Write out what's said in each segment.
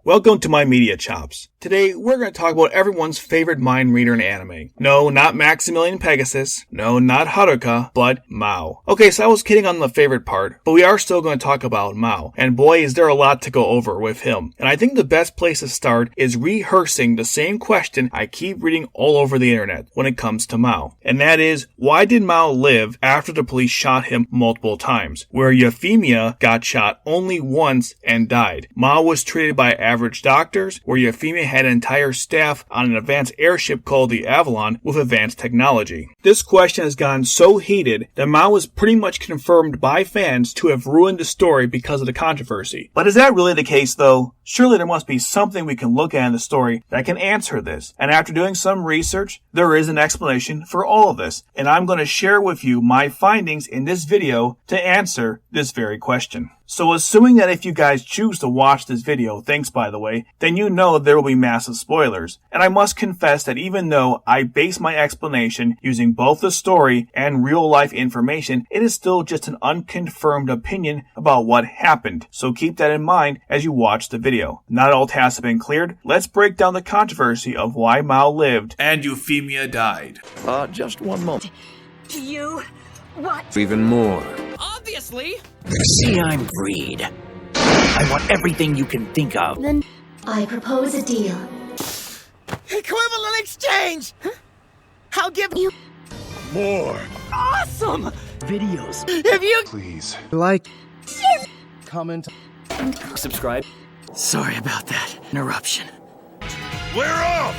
Welcome to my Media Chops. Today, we're going to talk about everyone's favorite mind reader in anime. No, not Maximilian Pegasus. No, not Haruka, but Mao. Okay, so I was kidding on the favorite part, but we are still going to talk about Mao. And boy, is there a lot to go over with him. And I think the best place to start is rehearsing the same question I keep reading all over the internet when it comes to Mao. And that is, why did Mao live after the police shot him multiple times? Where Euphemia got shot only once and died. Mao was treated by average doctors, where Euphemia had an entire staff on an advanced airship called the Avalon with advanced technology. This question has gotten so heated that Mao was pretty much confirmed by fans to have ruined the story because of the controversy. But is that really the case though? Surely there must be something we can look at in the story that can answer this. And after doing some research, there is an explanation for all of this. And I'm going to share with you my findings in this video to answer this very question. So assuming that if you guys choose to watch this video, thanks by the way, then you know there will be massive spoilers. And I must confess that even though I base my explanation using both the story and real life information, it is still just an unconfirmed opinion about what happened. So keep that in mind as you watch the video. Not all tasks have been cleared. Let's break down the controversy of why Mao lived and Euphemia died. Just one moment. You... what? Even more. Obviously! See, I'm greed. I want everything you can think of. Then I propose a deal. Equivalent exchange! Huh? I'll give you... More. Awesome! Videos. If you... Please. Like. Comment. Subscribe. Sorry about that interruption. We're off!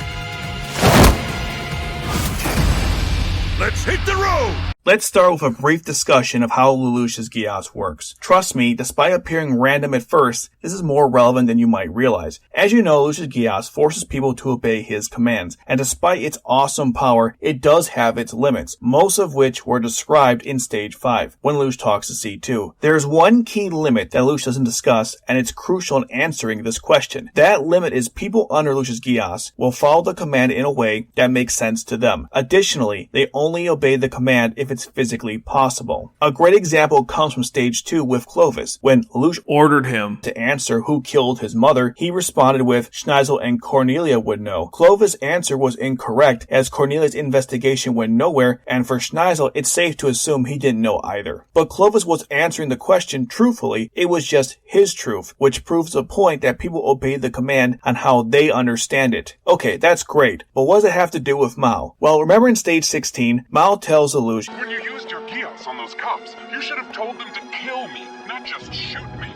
Let's hit the road! Let's start with a brief discussion of how Lelouch's Geass works. Trust me, despite appearing random at first, this is more relevant than you might realize. As you know, Lelouch's Geass forces people to obey his commands, and despite its awesome power, it does have its limits, most of which were described in Stage 5, when Lelouch talks to C2. There's one key limit that Lelouch doesn't discuss, and it's crucial in answering this question. That limit is people under Lelouch's Geass will follow the command in a way that makes sense to them. Additionally, they only obey the command if it's physically possible. A great example comes from Stage 2 with Clovis. When Lelouch ordered him to answer who killed his mother, he responded with, Schneisel and Cornelia would know. Clovis' answer was incorrect, as Cornelia's investigation went nowhere, and for Schneisel, it's safe to assume he didn't know either. But Clovis was answering the question truthfully, it was just his truth, which proves the point that people obey the command on how they understand it. Okay, that's great, but what does it have to do with Mao? Well, remember in Stage 16, Mao tells Lelouch, When you used your Geass on those cops, you should have told them to kill me, not just shoot me.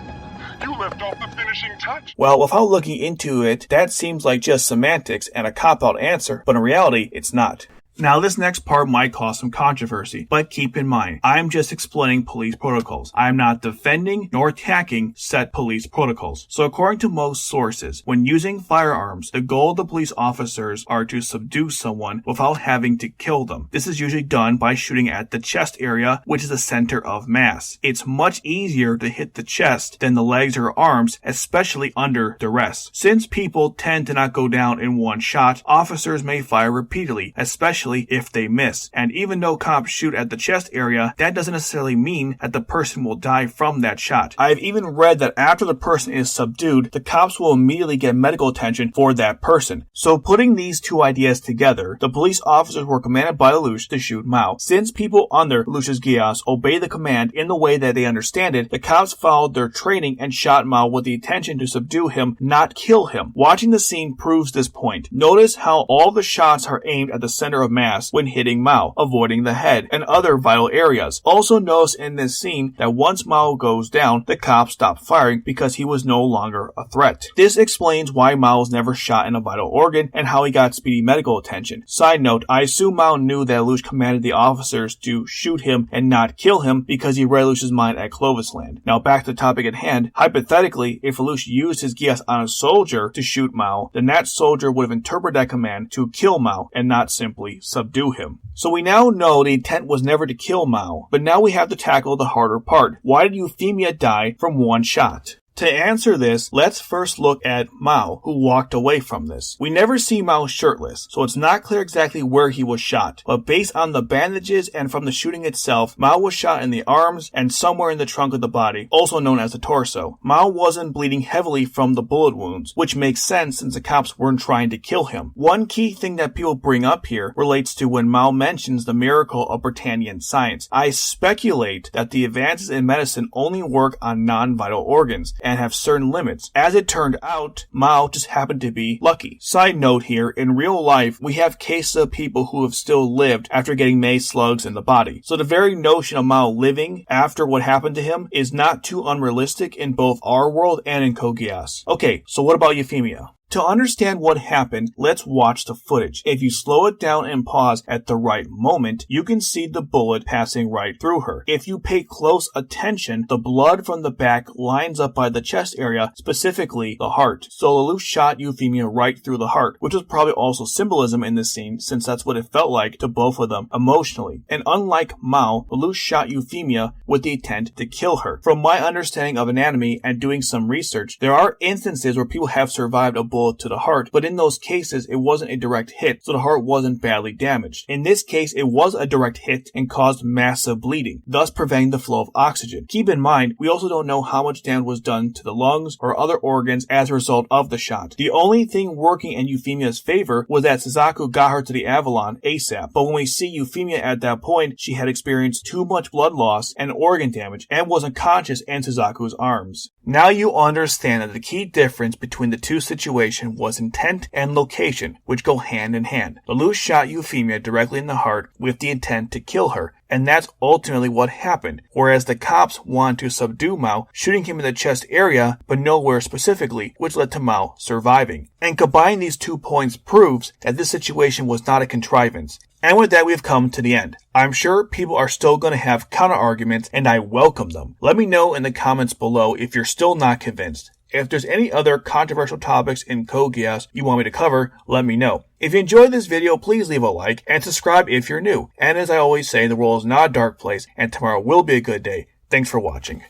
You left off the finishing touch. well, without looking into it, that seems like just semantics and a cop-out answer, but in reality, it's not. Now, this next part might cause some controversy, but keep in mind, I'm just explaining police protocols. I'm not defending nor attacking set police protocols. So according to most sources, when using firearms, the goal of the police officers are to subdue someone without having to kill them. This is usually done by shooting at the chest area, which is the center of mass. It's much easier to hit the chest than the legs or arms, especially under duress. Since people tend to not go down in one shot, officers may fire repeatedly, especially if they miss. And even though cops shoot at the chest area, that doesn't necessarily mean that the person will die from that shot. I've even read that after the person is subdued, the cops will immediately get medical attention for that person. So putting these two ideas together, the police officers were commanded by Lelouch to shoot Mao. Since people under Lelouch's Geass obey the command in the way that they understand it, the cops followed their training and shot Mao with the intention to subdue him, not kill him. Watching the scene proves this point. Notice how all the shots are aimed at the center of mass when hitting Mao, avoiding the head and other vital areas. Also notice in this scene that once Mao goes down, the cops stop firing because he was no longer a threat. This explains why Mao was never shot in a vital organ and how he got speedy medical attention. Side note, I assume Mao knew that Lelouch commanded the officers to shoot him and not kill him because he read Lelouch's mind at Clovis Land. Now back to the topic at hand. Hypothetically, if Lelouch used his Geass on a soldier to shoot Mao, then that soldier would have interpreted that command to kill Mao and not simply subdue him. So we now know the intent was never to kill Mao, but now we have to tackle the harder part. Why did Euphemia die from one shot? To answer this, let's first look at Mao, who walked away from this. We never see Mao shirtless, so it's not clear exactly where he was shot, but based on the bandages and from the shooting itself, Mao was shot in the arms and somewhere in the trunk of the body, also known as the torso. Mao wasn't bleeding heavily from the bullet wounds, which makes sense since the cops weren't trying to kill him. One key thing that people bring up here relates to when Mao mentions the miracle of Britannian science. I speculate that the advances in medicine only work on non-vital organs and have certain limits. As it turned out, Mao just happened to be lucky. Side note here, in real life, we have cases of people who have still lived after getting mace slugs in the body. So the very notion of Mao living after what happened to him is not too unrealistic in both our world and in Geass. Okay, so what about Euphemia? To understand what happened, let's watch the footage. If you slow it down and pause at the right moment, you can see the bullet passing right through her. If you pay close attention, the blood from the back lines up by the chest area, specifically the heart. So Lelouch shot Euphemia right through the heart, which was probably also symbolism in this scene since that's what it felt like to both of them emotionally. And unlike Mao, Lelouch shot Euphemia with the intent to kill her. From my understanding of anatomy and doing some research, there are instances where people have survived a bullet to the heart, but in those cases it wasn't a direct hit, so the heart wasn't badly damaged. In this case, it was a direct hit and caused massive bleeding, thus preventing the flow of oxygen. Keep in mind, we also don't know how much damage was done to the lungs or other organs as a result of the shot. The only thing working in Euphemia's favor was that Suzaku got her to the Avalon ASAP, but when we see Euphemia at that point, she had experienced too much blood loss and organ damage and was unconscious in Suzaku's arms. Now you understand that the key difference between the two situations was intent and location, which go hand in hand. Lelouch shot Euphemia directly in the heart with the intent to kill her, and that's ultimately what happened, whereas the cops wanted to subdue Mao, shooting him in the chest area, but nowhere specifically, which led to Mao surviving. And combining these 2 points proves that this situation was not a contrivance. And with that, we've come to the end. I'm sure people are still going to have counter-arguments, and I welcome them. Let me know in the comments below if you're still not convinced. If there's any other controversial topics in Geass you want me to cover, let me know. If you enjoyed this video, please leave a like and subscribe if you're new. And as I always say, the world is not a dark place, and tomorrow will be a good day. Thanks for watching.